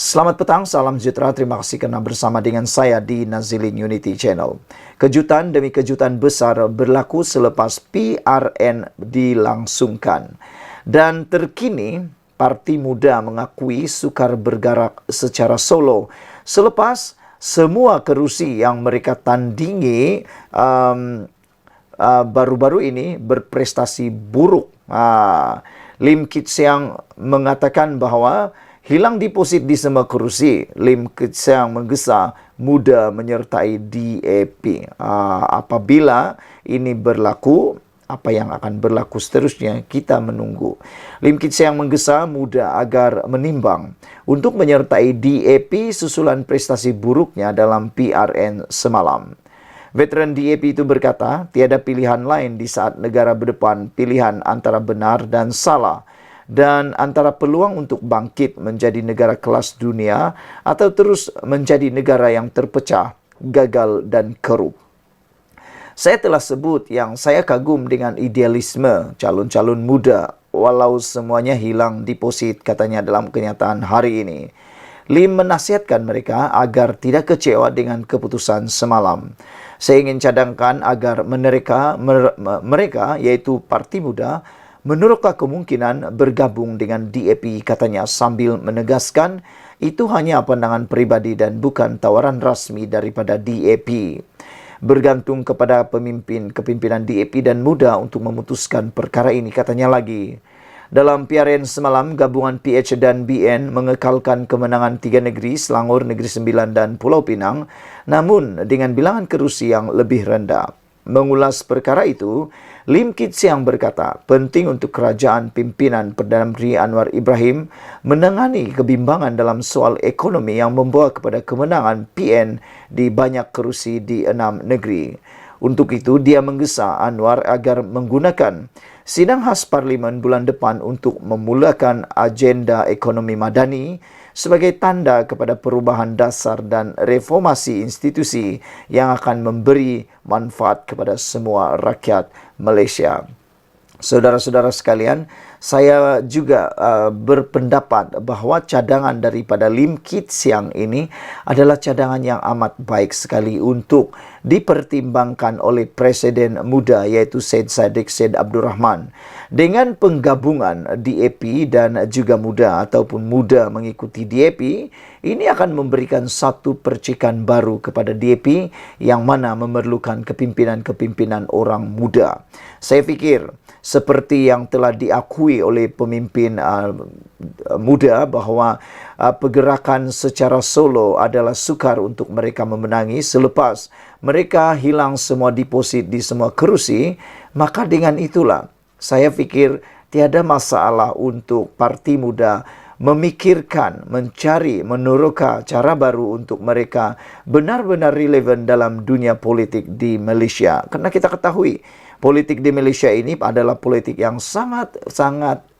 Selamat petang, salam sejahtera. Terima kasih kerana bersama dengan saya di Nazilin Unity Channel. Kejutan demi kejutan besar berlaku selepas PRN dilangsungkan. Dan terkini, Parti Muda mengakui sukar bergerak secara solo selepas semua kerusi yang mereka tandingi baru-baru ini berprestasi buruk. Lim Kit Siang mengatakan bahawa hilang deposit di semua kerusi. Lim Kit Siang menggesa Muda menyertai DAP. Apabila ini berlaku, apa yang akan berlaku seterusnya, kita menunggu. Lim Kit Siang menggesa Muda agar menimbang untuk menyertai DAP susulan prestasi buruknya dalam PRN semalam. Veteran DAP itu berkata, tiada pilihan lain di saat negara berdepan pilihan antara benar dan salah dan antara peluang untuk bangkit menjadi negara kelas dunia atau terus menjadi negara yang terpecah, gagal dan keruh. Saya telah sebut yang saya kagum dengan idealisme calon-calon muda walau semuanya hilang deposit, katanya dalam kenyataan hari ini. Lim menasihatkan mereka agar tidak kecewa dengan keputusan semalam. Saya ingin cadangkan agar mereka iaitu Parti Muda meneroka kemungkinan bergabung dengan DAP, katanya sambil menegaskan itu hanya pandangan peribadi dan bukan tawaran rasmi daripada DAP. Bergantung kepada kepimpinan DAP dan Muda untuk memutuskan perkara ini, katanya lagi. Dalam PRN semalam, gabungan PH dan BN mengekalkan kemenangan 3 negeri, Selangor, Negeri Sembilan dan Pulau Pinang, namun dengan bilangan kerusi yang lebih rendah. Mengulas perkara itu, Lim Kit Siang berkata, penting untuk kerajaan pimpinan Perdana Menteri Anwar Ibrahim menangani kebimbangan dalam soal ekonomi yang membawa kepada kemenangan PN di banyak kerusi di 6 negeri. Untuk itu, dia menggesa Anwar agar menggunakan sidang khas Parlimen bulan depan untuk memulakan agenda ekonomi madani sebagai tanda kepada perubahan dasar dan reformasi institusi yang akan memberi manfaat kepada semua rakyat Malaysia. Saudara-saudara sekalian, saya juga berpendapat bahawa cadangan daripada Lim Kit Siang ini adalah cadangan yang amat baik sekali untuk dipertimbangkan oleh Presiden Muda iaitu Syed Saddiq Syed Abdul Rahman. Dengan penggabungan DAP dan juga Muda ataupun Muda mengikuti DAP, ini akan memberikan satu percikan baru kepada DAP yang mana memerlukan kepimpinan-kepimpinan orang muda. Saya fikir seperti yang telah diakui oleh pemimpin muda bahawa pergerakan secara solo adalah sukar untuk mereka memenangi selepas mereka hilang semua deposit di semua kerusi. Maka dengan itulah saya fikir tiada masalah untuk Parti Muda memikirkan, mencari, meneroka cara baru untuk mereka benar-benar relevan dalam dunia politik di Malaysia. Kerana kita ketahui, politik di Malaysia ini adalah politik yang sangat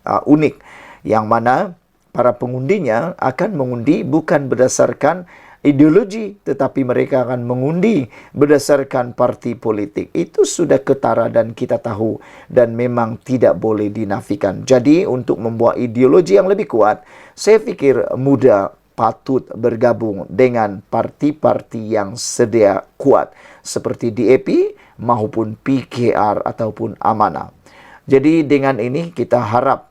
unik, yang mana para pengundinya akan mengundi bukan berdasarkan ideologi, tetapi mereka akan mengundi berdasarkan parti politik. Itu sudah ketara dan kita tahu dan memang tidak boleh dinafikan. Jadi untuk membuat ideologi yang lebih kuat, saya fikir Muda patut bergabung dengan parti-parti yang sedia kuat seperti DAP maupun PKR ataupun Amanah. Jadi dengan ini kita harap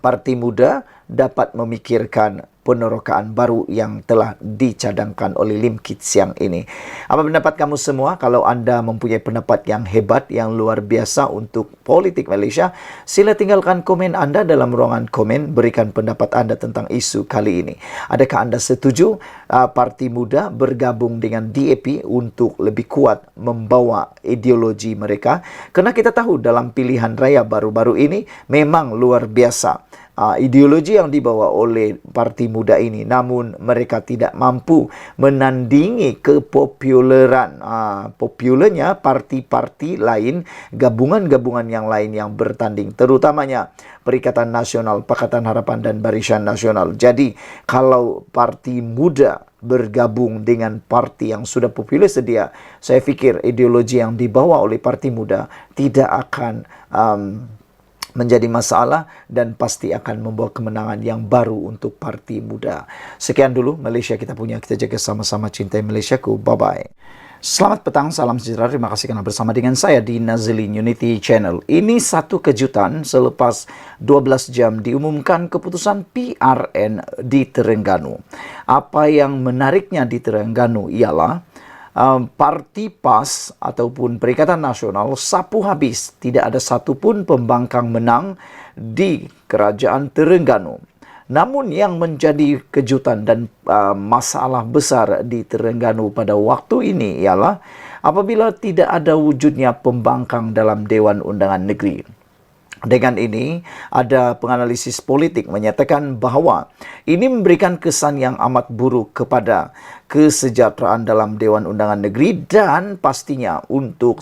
Parti Muda dapat memikirkan penerokaan baru yang telah dicadangkan oleh Lim Kit Siang ini. Apa pendapat kamu semua? Kalau anda mempunyai pendapat yang hebat, yang luar biasa untuk politik Malaysia, sila tinggalkan komen anda dalam ruangan komen, berikan pendapat anda tentang isu kali ini. Adakah anda setuju Parti Muda bergabung dengan DAP untuk lebih kuat membawa ideologi mereka? Kerana kita tahu dalam pilihan raya baru-baru ini memang luar biasa ideologi yang dibawa oleh Parti Muda ini, namun mereka tidak mampu menandingi kepopularan popularnya parti-parti lain, gabungan-gabungan yang lain yang bertanding, terutamanya Perikatan Nasional, Pakatan Harapan dan Barisan Nasional. Jadi kalau Parti Muda bergabung dengan parti yang sudah popular sedia, saya fikir ideologi yang dibawa oleh Parti Muda tidak akan menjadi masalah dan pasti akan membawa kemenangan yang baru untuk Parti Muda. Sekian dulu Malaysia kita punya, kita jaga sama-sama, cintai Malaysiaku. Bye-bye. Selamat petang, salam sejahtera. Terima kasih karena bersama dengan saya di Nazlin Unity Channel. Ini satu kejutan selepas 12 jam diumumkan keputusan PRN di Terengganu. Apa yang menariknya di Terengganu ialah Parti PAS ataupun Perikatan Nasional sapu habis. Tidak ada satupun pembangkang menang di Kerajaan Terengganu. Namun yang menjadi kejutan dan masalah besar di Terengganu pada waktu ini ialah apabila tidak ada wujudnya pembangkang dalam Dewan Undangan Negeri. Dengan ini, ada penganalisis politik menyatakan bahawa ini memberikan kesan yang amat buruk kepada kesejahteraan dalam Dewan Undangan Negeri dan pastinya untuk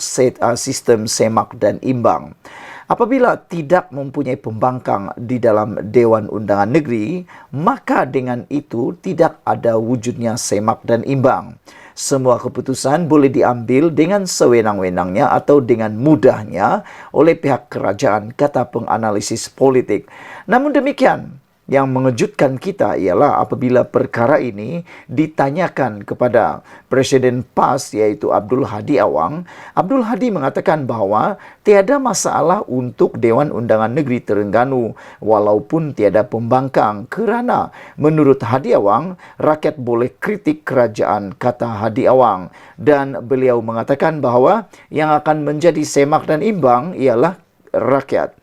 sistem semak dan imbang. Apabila tidak mempunyai pembangkang di dalam Dewan Undangan Negeri, maka dengan itu tidak ada wujudnya semak dan imbang. Semua keputusan boleh diambil dengan sewenang-wenangnya atau dengan mudahnya oleh pihak kerajaan, kata penganalisis politik. Namun demikian, yang mengejutkan kita ialah apabila perkara ini ditanyakan kepada Presiden PAS iaitu Abdul Hadi Awang. Abdul Hadi mengatakan bahawa tiada masalah untuk Dewan Undangan Negeri Terengganu walaupun tiada pembangkang kerana menurut Hadi Awang rakyat boleh kritik kerajaan, kata Hadi Awang, dan beliau mengatakan bahawa yang akan menjadi semak dan imbang ialah rakyat.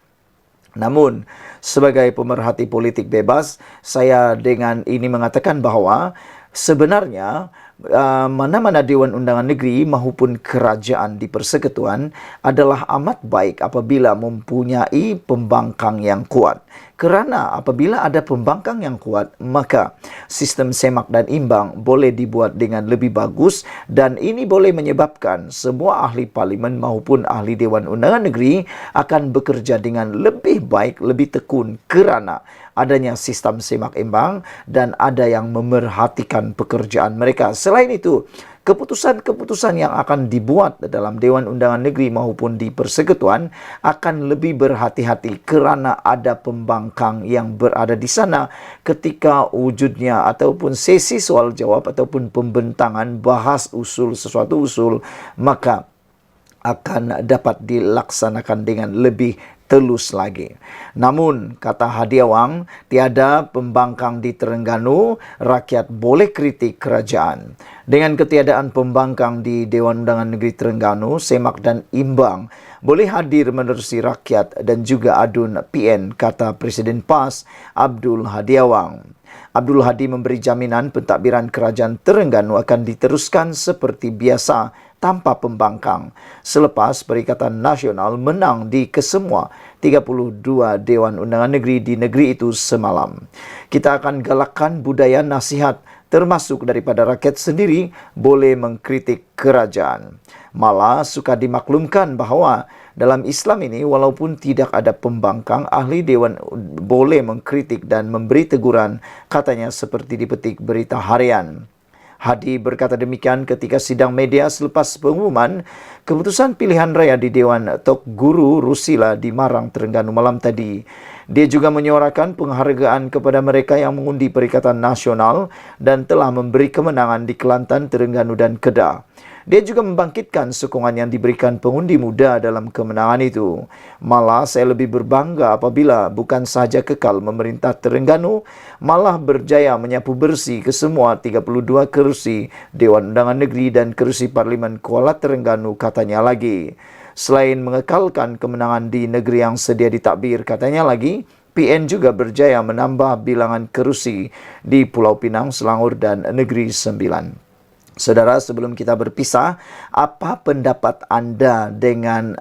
Namun, sebagai pemerhati politik bebas, saya dengan ini mengatakan bahawa sebenarnya mana-mana Dewan Undangan Negeri maupun kerajaan di Persekutuan adalah amat baik apabila mempunyai pembangkang yang kuat. Kerana apabila ada pembangkang yang kuat, maka sistem semak dan imbang boleh dibuat dengan lebih bagus dan ini boleh menyebabkan semua ahli parlimen maupun ahli Dewan Undangan Negeri akan bekerja dengan lebih baik, lebih tekun kerana adanya sistem semak imbang dan ada yang memerhatikan pekerjaan mereka. Selain itu, keputusan-keputusan yang akan dibuat dalam Dewan Undangan Negeri maupun di Persekutuan akan lebih berhati-hati kerana ada pembangkang yang berada di sana ketika wujudnya ataupun sesi soal jawab ataupun pembentangan bahas usul sesuatu usul, maka akan dapat dilaksanakan dengan lebih telus lagi. Namun, kata Hadi Awang, tiada pembangkang di Terengganu, rakyat boleh kritik kerajaan. Dengan ketiadaan pembangkang di Dewan Undangan Negeri Terengganu, semak dan imbang boleh hadir menerusi rakyat dan juga adun PN, kata Presiden PAS Abdul Hadi Awang. Abdul Hadi memberi jaminan pentadbiran kerajaan Terengganu akan diteruskan seperti biasa tanpa pembangkang selepas Perikatan Nasional menang di kesemua 32 Dewan Undangan Negeri di negeri itu semalam. Kita akan galakkan budaya nasihat termasuk daripada rakyat sendiri boleh mengkritik kerajaan. Malah suka dimaklumkan bahawa dalam Islam ini walaupun tidak ada pembangkang, ahli dewan boleh mengkritik dan memberi teguran, katanya seperti dipetik Berita Harian. Hadi berkata demikian ketika sidang media selepas pengumuman keputusan pilihan raya di Dewan Tok Guru Rusila di Marang, Terengganu malam tadi. Dia juga menyuarakan penghargaan kepada mereka yang mengundi Perikatan Nasional dan telah memberi kemenangan di Kelantan, Terengganu dan Kedah. Dia juga membangkitkan sokongan yang diberikan pengundi muda dalam kemenangan itu. Malah saya lebih berbangga apabila bukan sahaja kekal memerintah Terengganu, malah berjaya menyapu bersih ke semua 32 kerusi Dewan Undangan Negeri dan kerusi Parlimen Kuala Terengganu, katanya lagi. Selain mengekalkan kemenangan di negeri yang sedia ditakbir, katanya lagi, PN juga berjaya menambah bilangan kerusi di Pulau Pinang, Selangor dan Negeri Sembilan. Saudara, sebelum kita berpisah, apa pendapat anda dengan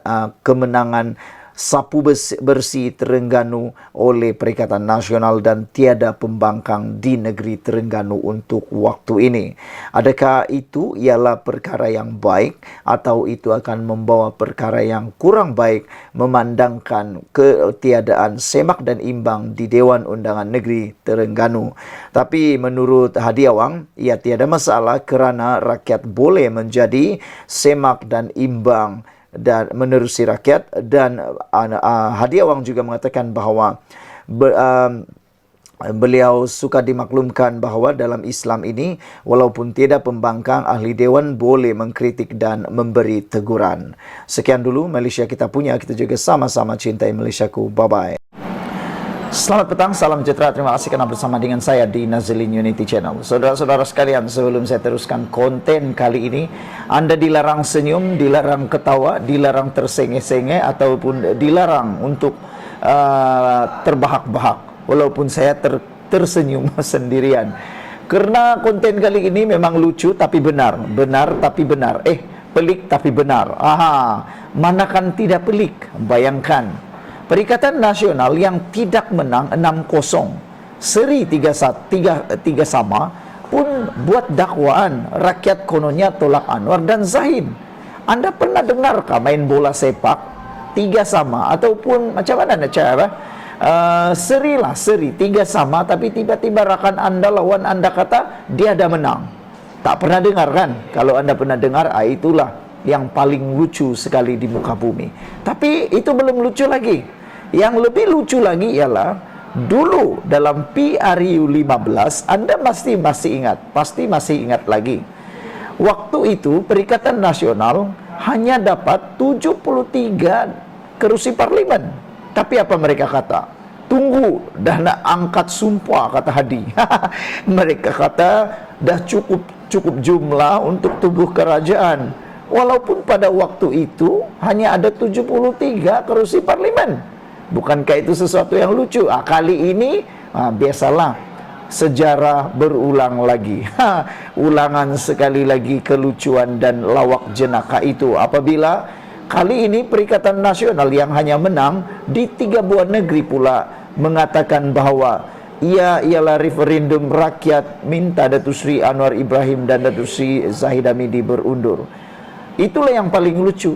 kemenangan sapu bersih Terengganu oleh Perikatan Nasional dan tiada pembangkang di negeri Terengganu untuk waktu ini? Adakah itu ialah perkara yang baik atau itu akan membawa perkara yang kurang baik memandangkan ketiadaan semak dan imbang di Dewan Undangan Negeri Terengganu? Tapi menurut Hadi Awang, ia tiada masalah kerana rakyat boleh menjadi semak dan imbang dan menerusi rakyat. Dan Hadi Awang juga mengatakan bahawa beliau suka dimaklumkan bahawa dalam Islam ini, walaupun tidak pembangkang, ahli dewan boleh mengkritik dan memberi teguran. Sekian dulu Malaysia kita punya, kita juga sama-sama cintai Malaysiaku. Bye-bye. Selamat petang, salam sejahtera. Terima kasih kerana bersama dengan saya di Nazilin Unity Channel. Saudara-saudara sekalian, sebelum saya teruskan konten kali ini, anda dilarang senyum, dilarang ketawa, dilarang tersenge-senge, ataupun dilarang untuk terbahak-bahak. Walaupun saya tersenyum sendirian. Kerana konten kali ini memang lucu tapi benar. Benar tapi benar. Pelik tapi benar. Manakan tidak pelik? Bayangkan, Perikatan Nasional yang tidak menang 6-0, seri 3 sama, pun buat dakwaan rakyat kononnya tolak Anwar dan Zahid. Anda pernah dengarkah main bola sepak 3 sama? Ataupun macam mana nak cara? Seri 3 sama, tapi tiba-tiba rakan anda, lawan anda kata dia dah menang. Tak pernah dengar kan? Kalau anda pernah dengar, itulah yang paling lucu sekali di muka bumi. Tapi itu belum lucu lagi. Yang lebih lucu lagi ialah dulu dalam PRU 15, anda pasti masih ingat lagi. Waktu itu Perikatan Nasional hanya dapat 73 kerusi parlimen. Tapi apa mereka kata? Tunggu, dah nak angkat sumpah, kata Hadi. Mereka kata dah cukup jumlah untuk tubuh kerajaan. Walaupun pada waktu itu hanya ada 73 kerusi parlimen. Bukankah itu sesuatu yang lucu? Kali ini biasalah, sejarah berulang lagi. Ulangan sekali lagi kelucuan dan lawak jenaka itu. Apabila kali ini Perikatan Nasional yang hanya menang di 3 buah negeri pula mengatakan bahawa ia ialah referendum rakyat minta Datuk Seri Anwar Ibrahim dan Datuk Seri Zahid Hamidi berundur. Itulah yang paling lucu.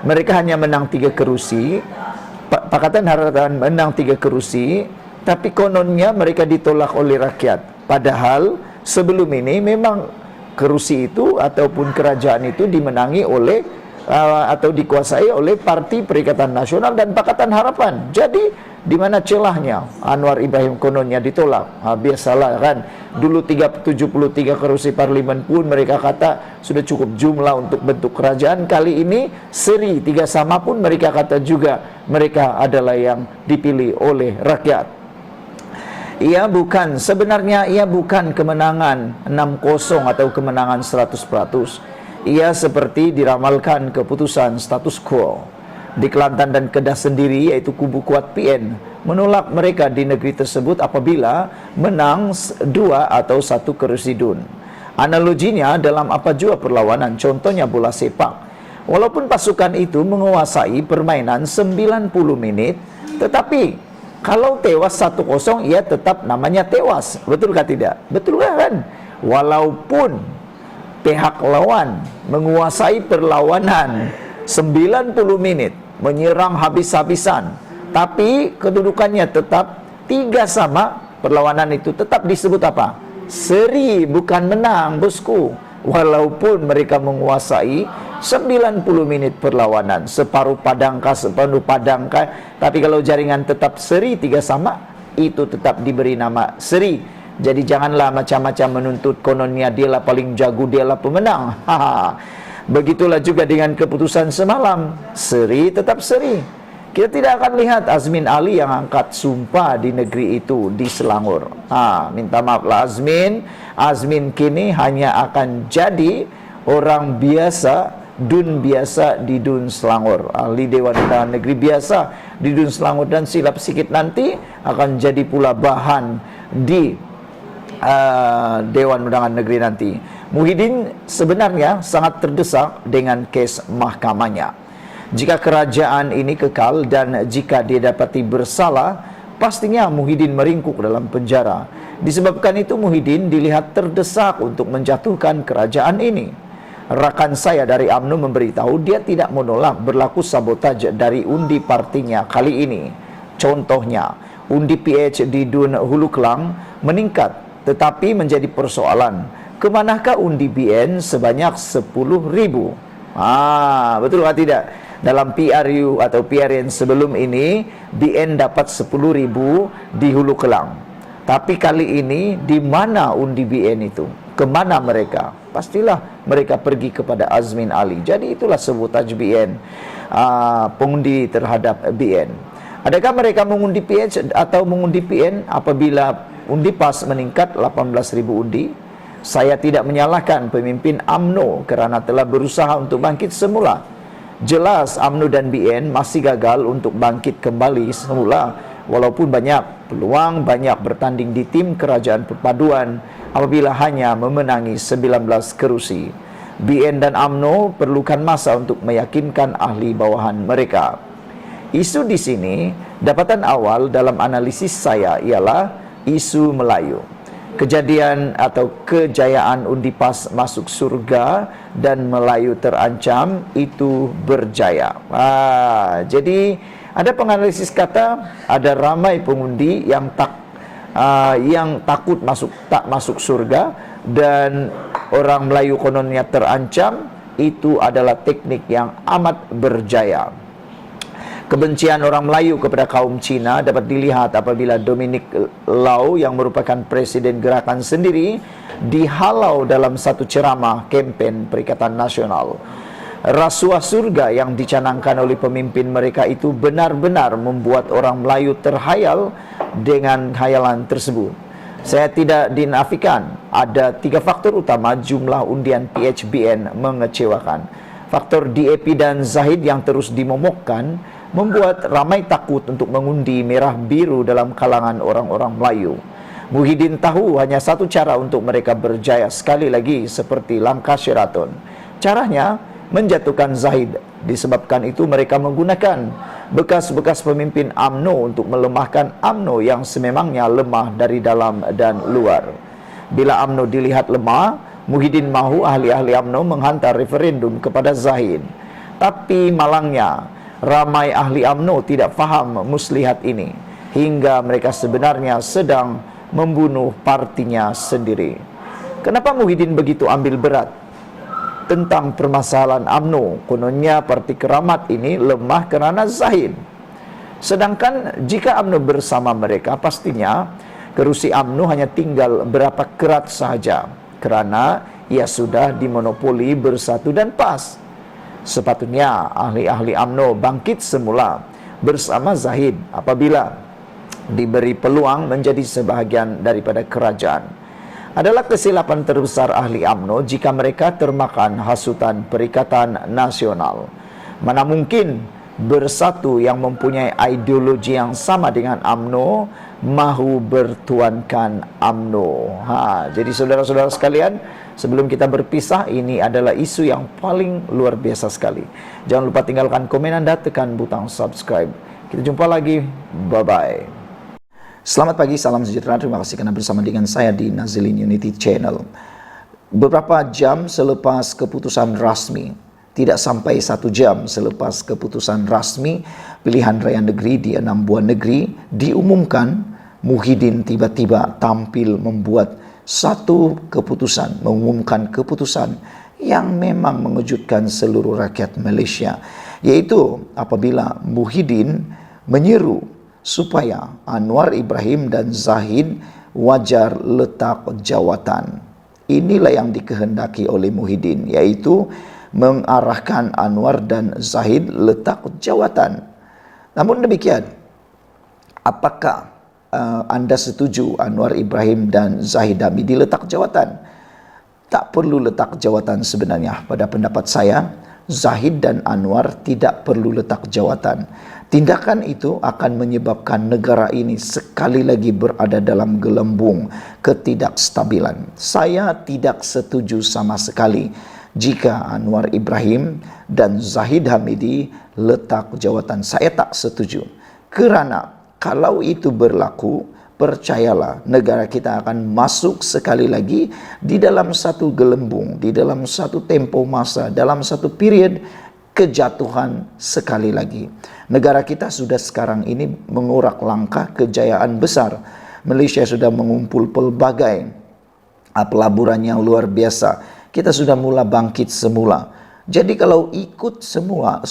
Mereka hanya menang 3 kerusi. Pakatan Harapan menang 3 kerusi, tapi kononnya mereka ditolak oleh rakyat. Padahal sebelum ini memang kerusi itu ataupun kerajaan itu dimenangi oleh atau dikuasai oleh Parti Perikatan Nasional dan Pakatan Harapan. Jadi di mana celahnya Anwar Ibrahim kononnya ditolak? Biasalah kan, dulu 73 kerusi parlimen pun mereka kata sudah cukup jumlah untuk bentuk kerajaan. Kali ini seri 3 sama pun mereka kata juga mereka adalah yang dipilih oleh rakyat. Sebenarnya ia bukan kemenangan 6-0 atau kemenangan 100%. Ia seperti diramalkan keputusan status quo. Di Kelantan dan Kedah sendiri, iaitu kubu kuat PN menolak mereka di negeri tersebut apabila menang 2 atau 1 kerusi DUN. Analoginya dalam apa jua perlawanan, contohnya bola sepak. Walaupun pasukan itu menguasai permainan 90 menit, tetapi kalau tewas 1-0, ia tetap namanya tewas. Betulkah tidak? Betul kan? Walaupun pihak lawan menguasai perlawanan 90 menit, menyerang habis-habisan, tapi kedudukannya tetap 3 sama, perlawanan itu tetap disebut apa? Seri, bukan menang, bosku. Walaupun mereka menguasai 90 menit perlawanan, separuh padangkah, tapi kalau jaringan tetap seri 3 sama, itu tetap diberi nama seri. Jadi janganlah macam-macam menuntut kononnya dialah paling jago, dialah pemenang. Begitulah juga dengan keputusan semalam. Seri tetap seri. Kita tidak akan lihat Azmin Ali yang angkat sumpah di negeri itu, di Selangor. Minta maaflah Azmin. Azmin kini hanya akan jadi orang biasa, DUN biasa di DUN Selangor. Ahli Dewan Undangan Negeri biasa di DUN Selangor, dan silap sikit nanti akan jadi pula bahan di Dewan Undangan Negeri nanti. Muhyiddin sebenarnya sangat terdesak dengan kes mahkamahnya. Jika kerajaan ini kekal dan jika dia dapati bersalah, pastinya Muhyiddin meringkuk dalam penjara. Disebabkan itu Muhyiddin dilihat terdesak untuk menjatuhkan kerajaan ini. Rakan saya dari UMNO memberitahu dia tidak menolak berlaku sabotaj dari undi partinya kali ini. Contohnya, undi PH di DUN Hulu Kelang meningkat, tetapi menjadi persoalan, kemanakah undi BN sebanyak 10,000? Betul atau tidak? Dalam PRU atau PRN sebelum ini, BN dapat 10.000 di Hulu Kelang. Tapi kali ini, di mana undi BN itu? Kemana mereka? Pastilah mereka pergi kepada Azmin Ali. Jadi itulah sebutan BN, pengundi terhadap BN. Adakah mereka mengundi PH atau mengundi PN apabila undi PAS meningkat 18.000 undi? Saya tidak menyalahkan pemimpin UMNO kerana telah berusaha untuk bangkit semula. Jelas UMNO dan BN masih gagal untuk bangkit kembali semula, walaupun banyak peluang, banyak bertanding di tim kerajaan perpaduan apabila hanya memenangi 19 kerusi. BN dan UMNO perlukan masa untuk meyakinkan ahli bawahan mereka. Isu di sini, dapatan awal dalam analisis saya ialah isu Melayu. Kejadian atau kejayaan undi PAS masuk surga dan Melayu terancam itu berjaya. Jadi ada penganalisis kata ada ramai pengundi yang takut tak masuk surga dan orang Melayu kononnya terancam. Itu adalah teknik yang amat berjaya. Kebencian orang Melayu kepada kaum Cina dapat dilihat apabila Dominic Lau yang merupakan presiden gerakan sendiri dihalau dalam satu ceramah kempen Perikatan Nasional. Rasuah surga yang dicanangkan oleh pemimpin mereka itu benar-benar membuat orang Melayu terhayal dengan khayalan tersebut. Saya tidak dinafikan ada 3 faktor utama jumlah undian PHBN mengecewakan. Faktor DAP dan Zahid yang terus dimomokkan membuat ramai takut untuk mengundi merah biru dalam kalangan orang-orang Melayu. Muhyiddin tahu hanya satu cara untuk mereka berjaya sekali lagi seperti langkah Sheraton. Caranya menjatuhkan Zahid. Disebabkan itu mereka menggunakan bekas-bekas pemimpin UMNO untuk melemahkan UMNO yang sememangnya lemah dari dalam dan luar. Bila UMNO dilihat lemah, Muhyiddin mahu ahli-ahli UMNO menghantar referendum kepada Zahid. Tapi malangnya, ramai ahli UMNO tidak faham muslihat ini, hingga mereka sebenarnya sedang membunuh partinya sendiri. Kenapa Muhyiddin begitu ambil berat tentang permasalahan UMNO? Kononnya parti keramat ini lemah kerana Zahid. Sedangkan jika UMNO bersama mereka, pastinya kerusi UMNO hanya tinggal berapa kerat sahaja, kerana ia sudah dimonopoli Bersatu dan PAS. Sepatutnya ahli-ahli UMNO bangkit semula bersama Zahid apabila diberi peluang menjadi sebahagian daripada kerajaan. Adalah kesilapan terbesar ahli UMNO jika mereka termakan hasutan Perikatan Nasional. Mana mungkin Bersatu yang mempunyai ideologi yang sama dengan UMNO mahu bertuankan UMNO. Jadi saudara-saudara sekalian, sebelum kita berpisah, ini adalah isu yang paling luar biasa sekali. Jangan lupa tinggalkan komen Anda, tekan butang subscribe. Kita jumpa lagi. Bye-bye. Selamat pagi, salam sejahtera. Terima kasih karena bersama dengan saya di Nazilin Unity Channel. Beberapa jam selepas keputusan rasmi, tidak sampai 1 jam selepas keputusan rasmi pilihan raya negeri di 6 buah negeri diumumkan, Muhyiddin tiba-tiba tampil membuat satu keputusan, mengumumkan keputusan yang memang mengejutkan seluruh rakyat Malaysia, yaitu apabila Muhyiddin menyeru supaya Anwar Ibrahim dan Zahid wajar letak jawatan. Inilah yang dikehendaki oleh Muhyiddin, yaitu mengarahkan Anwar dan Zahid letak jawatan. Namun demikian, apakah anda setuju Anwar Ibrahim dan Zahid Hamidi letak jawatan? Tak perlu letak jawatan sebenarnya. Pada pendapat saya, Zahid dan Anwar tidak perlu letak jawatan. Tindakan itu akan menyebabkan negara ini sekali lagi berada dalam gelembung ketidakstabilan. Saya tidak setuju sama sekali jika Anwar Ibrahim dan Zahid Hamidi letak jawatan. Saya tak setuju. Kerana kalau itu berlaku, percayalah negara kita akan masuk sekali lagi di dalam satu gelembung, di dalam satu tempo masa, dalam satu period kejatuhan sekali lagi. Negara kita sudah sekarang ini mengurak langkah kejayaan besar. Malaysia sudah mengumpul pelbagai pelaburan yang luar biasa. Kita sudah mula bangkit semula. Jadi kalau ikut semula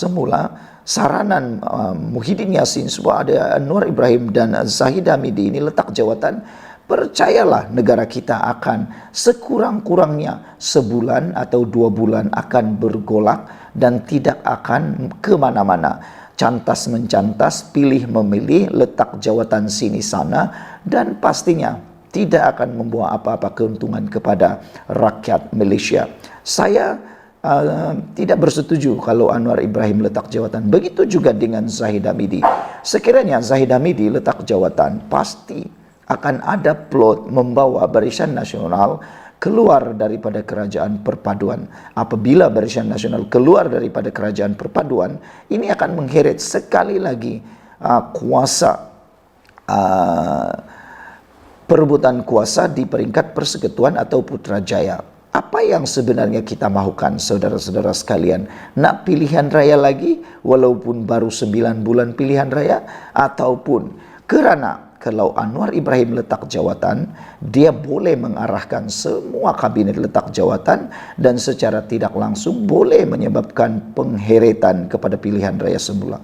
saranan Muhyiddin Yassin supaya ada Anwar Ibrahim dan Zahid Hamidi ini letak jawatan, percayalah negara kita akan sekurang-kurangnya sebulan atau 2 bulan akan bergolak dan tidak akan kemana-mana. Cantas mencantas, pilih memilih, letak jawatan sini sana, dan pastinya tidak akan membawa apa-apa keuntungan kepada rakyat Malaysia. Saya tidak bersetuju kalau Anwar Ibrahim letak jawatan. Begitu juga dengan Zahid Hamidi. Sekiranya Zahid Hamidi letak jawatan, pasti akan ada plot membawa Barisan Nasional keluar daripada kerajaan perpaduan. Apabila Barisan Nasional keluar daripada kerajaan perpaduan, ini akan mengheret sekali lagi kuasa, perebutan kuasa di peringkat persekutuan atau Putrajaya. Apa yang sebenarnya kita mahukan, saudara-saudara sekalian? Nak pilihan raya lagi walaupun baru 9 bulan pilihan raya? Ataupun kerana kalau Anwar Ibrahim letak jawatan, dia boleh mengarahkan semua kabinet letak jawatan dan secara tidak langsung boleh menyebabkan pengheretan kepada pilihan raya semula.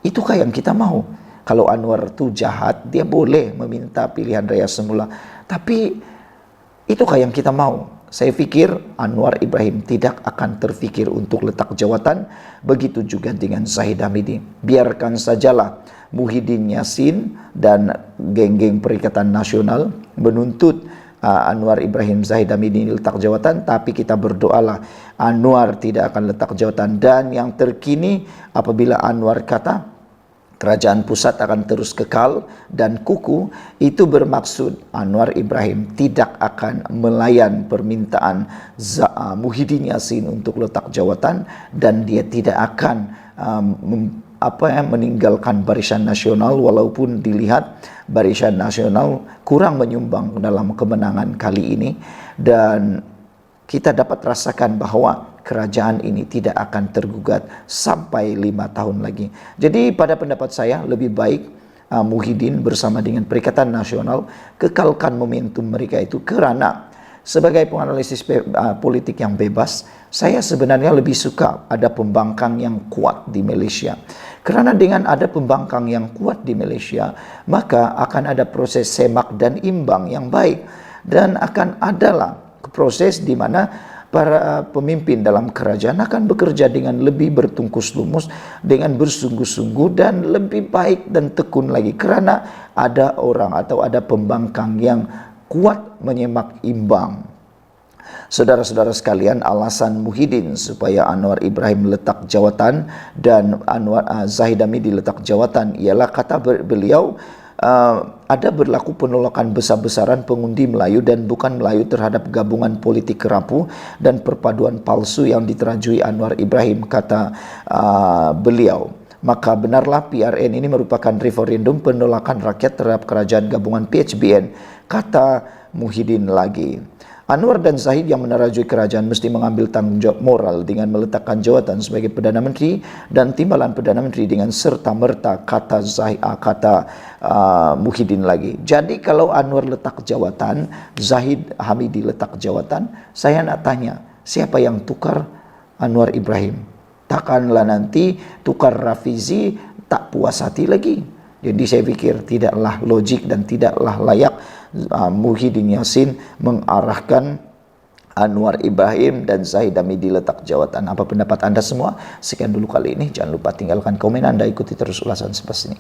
Itukah yang kita mahu? Kalau Anwar itu jahat, dia boleh meminta pilihan raya semula. Tapi itukah yang kita mahu? Saya fikir Anwar Ibrahim tidak akan terfikir untuk letak jawatan. Begitu juga dengan Zahid Hamidi. Biarkan sajalah Muhyiddin Yassin dan geng-geng Perikatan Nasional menuntut Anwar Ibrahim Zahid Hamidi letak jawatan, tapi kita berdoalah Anwar tidak akan letak jawatan. Dan yang terkini, apabila Anwar kata kerajaan pusat akan terus kekal dan kukuh, itu bermaksud Anwar Ibrahim tidak akan melayan permintaan Muhyiddin Yassin untuk letak jawatan, dan dia tidak akan meninggalkan Barisan Nasional walaupun dilihat Barisan Nasional kurang menyumbang dalam kemenangan kali ini. Dan kita dapat rasakan bahwa kerajaan ini tidak akan tergugat sampai 5 tahun lagi. Jadi pada pendapat saya lebih baik Muhyiddin bersama dengan Perikatan Nasional kekalkan momentum mereka itu, kerana sebagai penganalisis politik yang bebas, saya sebenarnya lebih suka ada pembangkang yang kuat di Malaysia. Kerana dengan ada pembangkang yang kuat di Malaysia, maka akan ada proses semak dan imbang yang baik, dan akan adalah proses di mana para pemimpin dalam kerajaan akan bekerja dengan lebih bertungkus lumus, dengan bersungguh-sungguh dan lebih baik dan tekun lagi, kerana ada orang atau ada pembangkang yang kuat menyemak imbang. Saudara-saudara sekalian, alasan Muhyiddin supaya Anwar Ibrahim letak jawatan dan Zahid Hamidi letak jawatan ialah, kata beliau, ada berlaku penolakan besar-besaran pengundi Melayu dan bukan Melayu terhadap gabungan politik kerapu dan perpaduan palsu yang diterajui Anwar Ibrahim, kata beliau. Maka benarlah PRN ini merupakan referendum penolakan rakyat terhadap kerajaan gabungan PHBN, kata Muhyiddin lagi. Anwar dan Zahid yang menerajui kerajaan mesti mengambil tanggung jawab moral dengan meletakkan jawatan sebagai Perdana Menteri dan timbalan Perdana Menteri dengan serta-merta, kata Muhyiddin lagi. Jadi kalau Anwar letak jawatan, Zahid Hamidi letak jawatan, saya nak tanya, siapa yang tukar Anwar Ibrahim? Takkanlah nanti tukar Rafizi tak puas hati lagi. Jadi saya fikir tidaklah logik dan tidaklah layak Muhyiddin Yassin mengarahkan Anwar Ibrahim dan Zahid Hamidi letak jawatan. Apa pendapat Anda semua? Sekian dulu kali ini. Jangan lupa tinggalkan komen Anda, ikuti terus ulasan seperti ini.